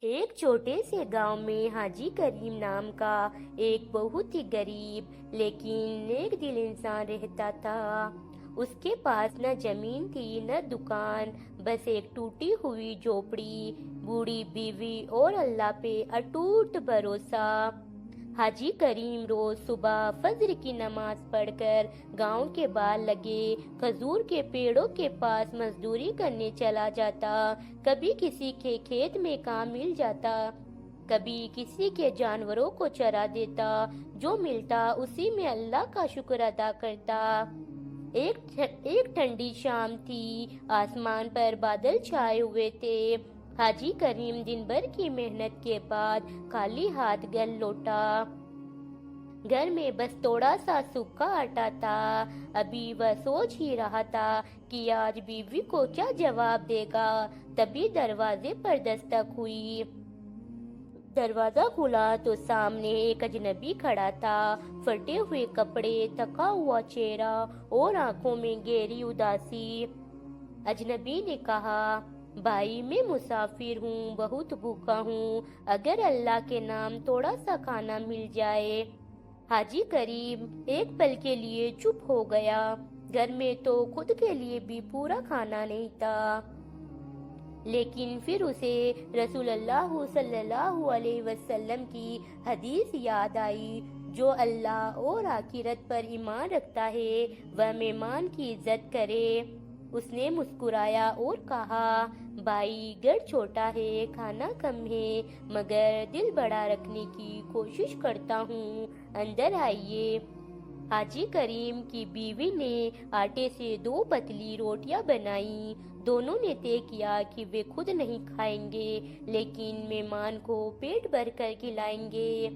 ایک چھوٹے سے گاؤں میں حاجی کریم نام کا ایک بہت ہی غریب لیکن نیک دل انسان رہتا تھا۔ اس کے پاس نہ زمین تھی نہ دکان، بس ایک ٹوٹی ہوئی جھوپڑی، بوڑھی بیوی اور اللہ پہ اٹوٹ بھروسہ۔ حاجی کریم روز صبح فجر کی نماز پڑھ کر گاؤں کے باہر لگے کھجور کے پیڑوں کے پاس مزدوری کرنے چلا جاتا۔ کبھی کسی کے کھیت میں کام مل جاتا، کبھی کسی کے جانوروں کو چرا دیتا، جو ملتا اسی میں اللہ کا شکر ادا کرتا۔ ایک ٹھنڈی شام تھی، آسمان پر بادل چھائے ہوئے تھے۔ حاجی کریم دن بھر کی محنت کے بعد خالی ہاتھ گھر لوٹا۔ گھر میں بس تھوڑا سا سوکھا آٹا تھا۔ ابھی وہ سوچ ہی رہا تھا کہ آج بیوی کو کیا جواب دے گا، تبھی دروازے پر دستک ہوئی۔ دروازہ کھلا تو سامنے ایک اجنبی کھڑا تھا، پھٹے ہوئے کپڑے، تھکا ہوا چہرہ اور آنکھوں میں گہری اداسی۔ اجنبی نے کہا، بھائی میں مسافر ہوں، بہت بھوکا ہوں، اگر اللہ کے نام تھوڑا سا کھانا مل جائے۔ حاجی کریم ایک پل کے لیے چپ ہو گیا۔ گھر میں تو خود کے لیے بھی پورا کھانا نہیں تھا، لیکن پھر اسے رسول اللہ صلی اللہ علیہ وسلم کی حدیث یاد آئی، جو اللہ اور آخرت پر ایمان رکھتا ہے وہ مہمان کی عزت کرے۔ اس نے مسکرایا اور کہا، بھائی گھر چھوٹا ہے، کھانا کم ہے، مگر دل بڑا رکھنے کی کوشش کرتا ہوں، اندر آئیے۔ حاجی کریم کی بیوی نے آٹے سے 2 پتلی روٹیاں بنائیں۔ دونوں نے طے کیا کہ وہ خود نہیں کھائیں گے، لیکن مہمان کو پیٹ بھر کر کھلائیں گے۔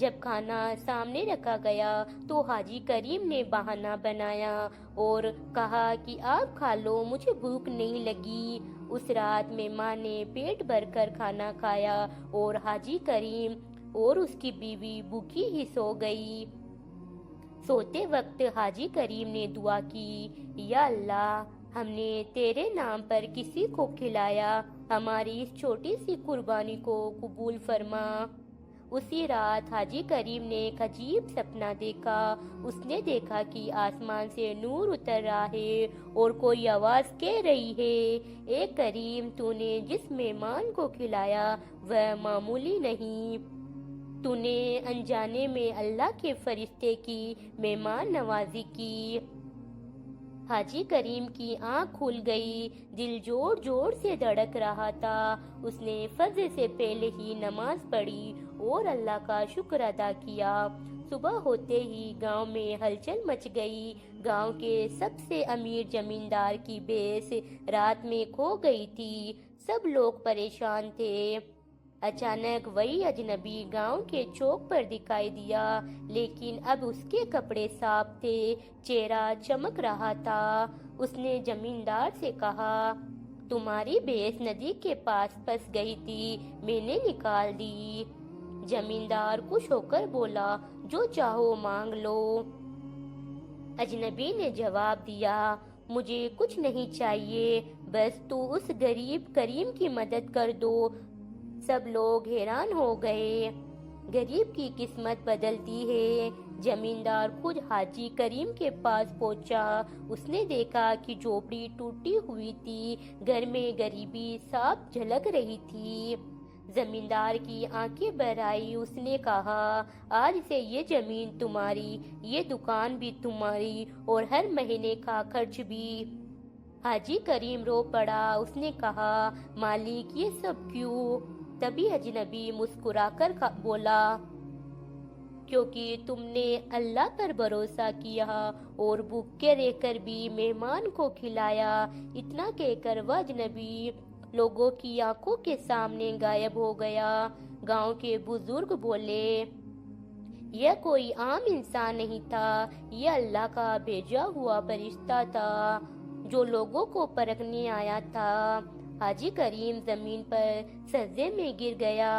جب کھانا سامنے رکھا گیا تو حاجی کریم نے بہانہ بنایا اور کہا کہ آپ کھا لو، مجھے بھوک نہیں لگی۔ اس رات مہمان نے پیٹ بھر کر کھانا کھایا اور حاجی کریم اور اس کی بیوی بھوکی ہی سو گئی۔ سوتے وقت حاجی کریم نے دعا کی، یا اللہ، ہم نے تیرے نام پر کسی کو کھلایا، ہماری اس چھوٹی سی قربانی کو قبول فرما۔ اسی رات حاجی کریم نے ایک عجیب سپنا دیکھا۔ اس نے دیکھا کہ آسمان سے نور اتر رہا ہے اور کوئی آواز کہہ رہی ہے، اے کریم، تو نے جس مہمان کو کھلایا وہ معمولی نہیں، تو نے انجانے میں اللہ کے فرشتے کی مہمان نوازی کی۔ حاجی کریم کی آنکھ کھل گئی، دل زور زور سے دھڑک رہا تھا۔ اس نے فجر سے پہلے ہی نماز پڑھی اور اللہ کا شکر ادا کیا۔ صبح ہوتے ہی گاؤں میں ہلچل مچ گئی۔ گاؤں کے سب سے امیر زمیندار کی بھینس رات میں کھو گئی تھی، سب لوگ پریشان تھے۔ اچانک وہی اجنبی گاؤں کے چوک پر دکھائی دیا، لیکن اب اس کے کپڑے صاف تھے، چہرہ چمک رہا تھا۔ اس نے زمیندار سے کہا، تمہاری بھینس ندی کے پاس پھنس گئی تھی، میں نے نکال دی۔ زمیندار خوش ہو کر بولا، جو چاہو مانگ لو۔ اجنبی نے جواب دیا، مجھے کچھ نہیں چاہیے، بس تو اس غریب کریم کی مدد کر دو۔ سب لوگ حیران ہو گئے، غریب کی قسمت بدلتی ہے۔ زمیندار خود حاجی کریم کے پاس پہنچا۔ اس نے دیکھا کہ جھوپڑی ٹوٹی ہوئی تھی، گھر میں غریبی صاف جھلک رہی تھی۔ زمیندار کی آنکھیں بھر آئی۔ اس نے کہا، آج سے یہ زمین تمہاری، یہ دکان بھی تمہاری، اور ہر مہینے کا خرچ بھی۔ حاجی کریم رو پڑا۔ اس نے کہا، مالک یہ سب کیوں؟ تبھی اجنبی مسکرا کر بولا، کیونکہ تم نے اللہ پر بھروسہ کیا اور بھوکے رہ کر بھی مہمان کو کھلایا۔ اتنا کہہ کر وہ اجنبی لوگوں کی آنکھوں کے سامنے غائب ہو گیا۔ گاؤں کے بزرگ بولے، یہ کوئی عام انسان نہیں تھا، یہ اللہ کا بھیجا ہوا فرشتہ تھا جو لوگوں کو پرکھنے آیا تھا۔ حاجی کریم زمین پر سجدے میں گر گیا،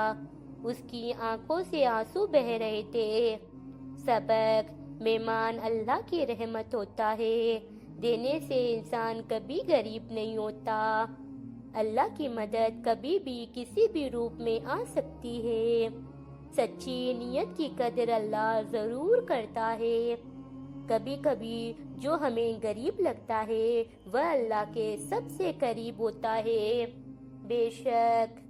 اس کی آنکھوں سے آنسو بہہ رہے تھے۔ سبق: مہمان اللہ کی رحمت ہوتا ہے، دینے سے انسان کبھی غریب نہیں ہوتا۔ اللہ کی مدد کبھی بھی کسی بھی روپ میں آ سکتی ہے۔ سچی نیت کی قدر اللہ ضرور کرتا ہے۔ کبھی کبھی جو ہمیں غریب لگتا ہے وہ اللہ کے سب سے قریب ہوتا ہے۔ بے شک